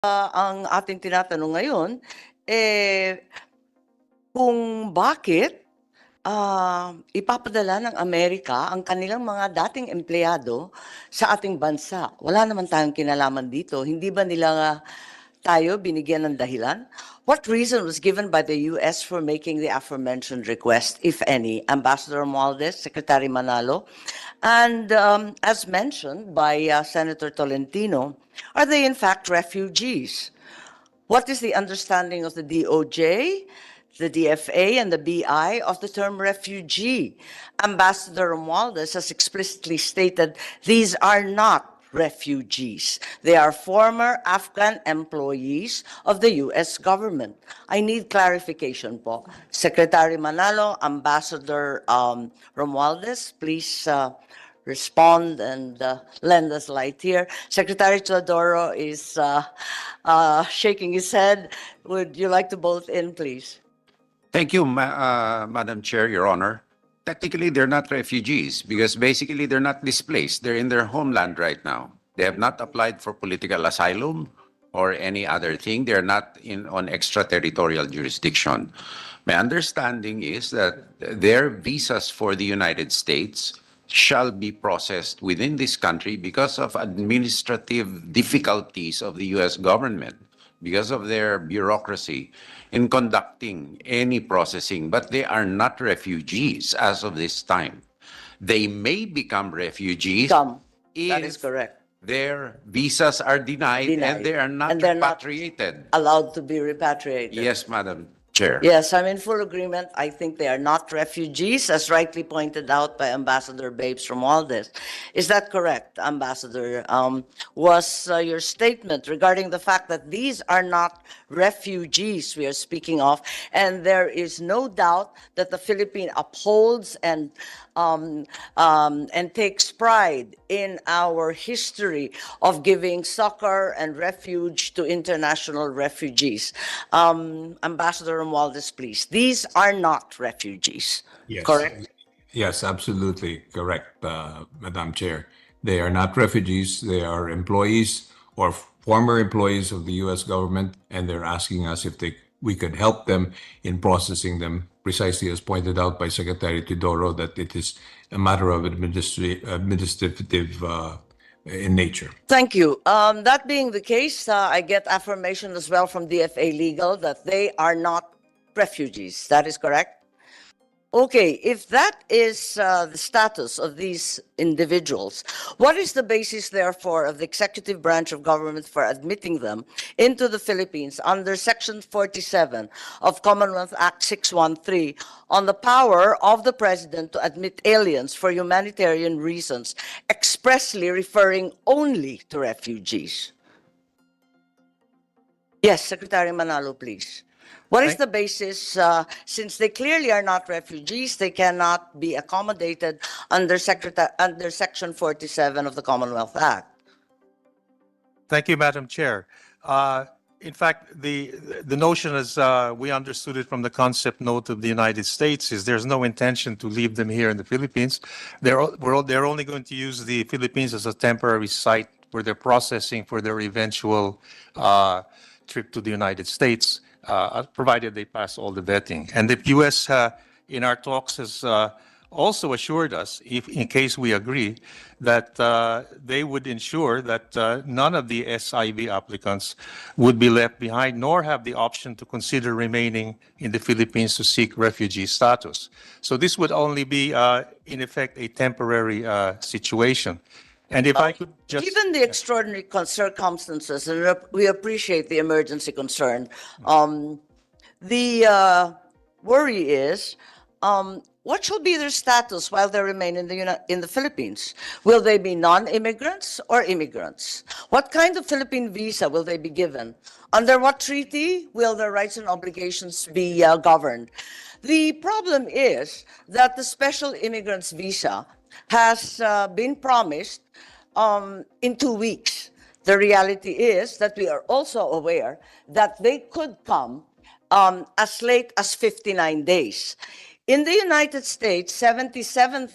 Ang ating tinatanong ngayon, eh, kung bakit ipapadala ng Amerika ang kanilang mga dating empleyado sa ating bansa. Wala naman tayong kinalaman dito. Hindi ba nila tayo binigyan ng dahilan? What reason was given by the U.S. for making the aforementioned request, if any? Ambassador Romualdez, Secretary Manalo, and as mentioned by Senator Tolentino, are they in fact refugees? What is the understanding of the DOJ, the DFA, and the BI of the term refugee? Ambassador Romualdez has explicitly stated these are not refugees. They are former Afghan employees of the U.S. government. I need clarification po. Secretary Manalo, Ambassador Romualdez, please respond and lend us light here. Secretary Teodoro is shaking his head. Would you like to both in, please? Thank you, Madam Chair, Your Honor. Technically, they're not refugees because basically they're not displaced. They're in their homeland right now. They have not applied for political asylum or any other thing. They're not on extraterritorial jurisdiction. My understanding is that their visas for the United States shall be processed within this country because of administrative difficulties of the U.S. government, because of their bureaucracy in conducting any processing, but they are not refugees as of this time. They may become refugees That is if correct. their visas are denied and they are not And they're not repatriated. allowed to be repatriated. Yes, Madam Chair. Yes, I'm in full agreement. I think they are not refugees, as rightly pointed out by Ambassador Babes Romualdez. Is that correct, Ambassador? Was your statement regarding the fact that these are not refugees we are speaking of, and there is no doubt that the Philippines upholds and takes pride in our history of giving succor and refuge to international refugees. Ambassador Romualdez, please. These are not refugees, Yes. correct? Yes, absolutely correct, Madam Chair. They are not refugees. They are employees or former employees of the U.S. government, and they're asking us if we could help them in processing them, precisely as pointed out by Secretary Teodoro, that it is a matter of administrative in nature. Thank you. That being the case, I get affirmation as well from DFA Legal that they are not refugees. That is correct? Okay, if that is the status of these individuals, what is the basis, therefore, of the executive branch of government for admitting them into the Philippines under Section 47 of Commonwealth Act 613 on the power of the President to admit aliens for humanitarian reasons, expressly referring only to refugees? Yes, Secretary Manalo, please. What is the basis, since they clearly are not refugees, they cannot be accommodated under Section 47 of the Commonwealth Act? Thank you, Madam Chair. In fact, the notion as we understood it from the concept note of the United States is there's no intention to leave them here in the Philippines. They're only going to use the Philippines as a temporary site where they're processing for their eventual trip to the United States, provided they pass all the vetting. And the U.S. In our talks has also assured us, in case we agree, that they would ensure that none of the SIV applicants would be left behind, nor have the option to consider remaining in the Philippines to seek refugee status. So this would only be, in effect, a temporary situation. And if I could just... Given the extraordinary circumstances, and we appreciate the emergency concern, the worry is, what shall be their status while they remain in the Philippines? Will they be non-immigrants or immigrants? What kind of Philippine visa will they be given? Under what treaty will their rights and obligations be governed? The problem is that the special immigrants visa has been promised in 2 weeks. The reality is that we are also aware that they could come as late as 59 days. In the United States, 77,000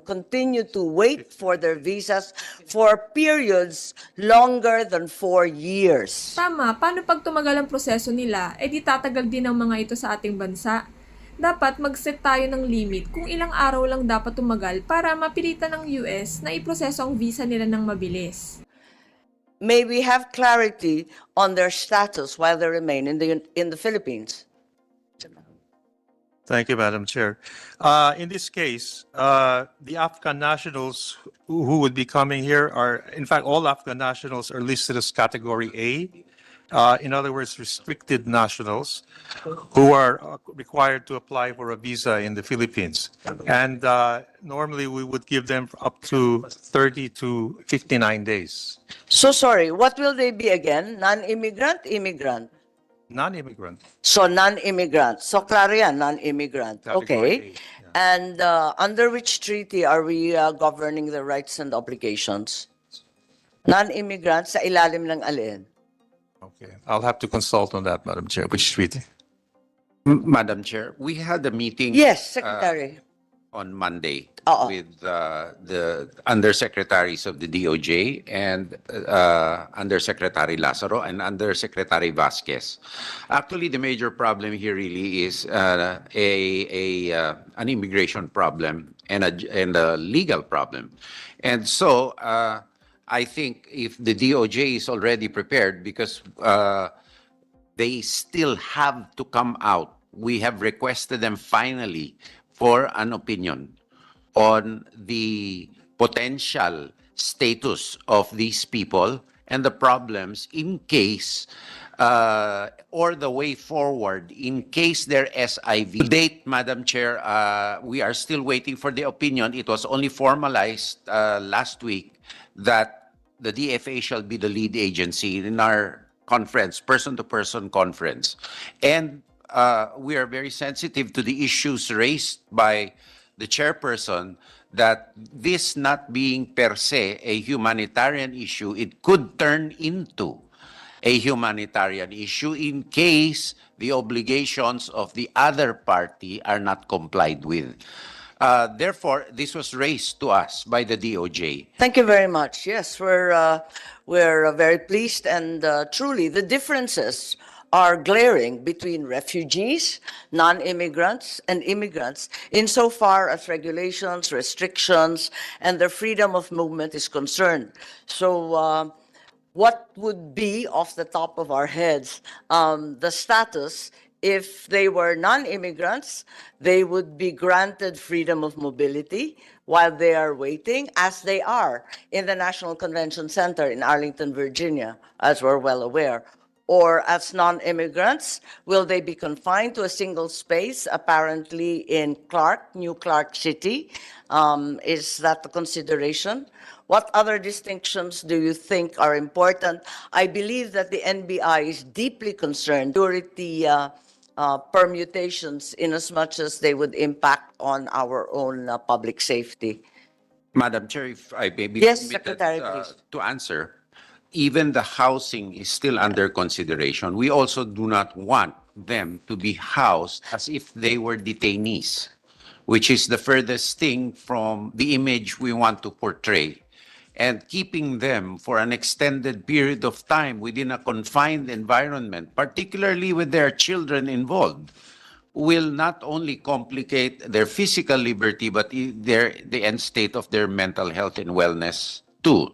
continue to wait for their visas for periods longer than 4 years. Tama, paano pag tumagal ang proseso nila, di tatagal din ang mga ito sa ating bansa. Dapat mag-set tayo ng limit kung ilang araw lang dapat tumagal para mapilitan ng US na iproseso ang visa nila ng mabilis. May we have clarity on their status while they remain in the Philippines? Thank you, Madam Chair. In this case, the Afghan nationals who would be coming here are, in fact, all Afghan nationals are listed as Category A. In other words, restricted nationals who are required to apply for a visa in the Philippines. And normally we would give them up to 30 to 59 days. So sorry, what will they be again? Non-immigrant, immigrant? Non-immigrant. So non-immigrant. So klaro yan, non-immigrant. Okay. Category A, And under which treaty are we governing the rights and obligations? Non-immigrant sa ilalim ng alin? Okay, I'll have to consult on that, Madam Chair. Which treaty? Madam Chair, we had a meeting. Yes, Secretary. On Monday Oo. with the undersecretaries of the DOJ and Undersecretary Lazaro and Undersecretary Vasquez. Actually, the major problem here really is an immigration problem and a legal problem. And so I think if the DOJ is already prepared, because they still have to come out, we have requested them finally for an opinion on the potential status of these people and the problems in case or the way forward in case their SIV. To date, Madam Chair, we are still waiting for the opinion. It was only formalized last week that the DFA shall be the lead agency in our conference, person-to-person conference. And we are very sensitive to the issues raised by the chairperson that this not being per se a humanitarian issue, it could turn into a humanitarian issue in case the obligations of the other party are not complied with. Therefore, this was raised to us by the DOJ. Thank you very much. Yes, we're very pleased, and truly the differences are glaring between refugees, non-immigrants, and immigrants insofar as regulations, restrictions, and their freedom of movement is concerned. So what would be, off the top of our heads, the status if they were non-immigrants? They would be granted freedom of mobility while they are waiting, as they are in the National Convention Center in Arlington, Virginia, as we're well aware. Or as non-immigrants, will they be confined to a single space, apparently in New Clark City? Is that the consideration? What other distinctions do you think are important? I believe that the NBI is deeply concerned with the permutations in as much as they would impact on our own public safety. Madam Chair, if I may be Yes, permitted Secretary, please. to answer, even the housing is still under consideration. We also do not want them to be housed as if they were detainees, which is the furthest thing from the image we want to portray. And keeping them for an extended period of time within a confined environment, particularly with their children involved, will not only complicate their physical liberty, but the end state of their mental health and wellness too.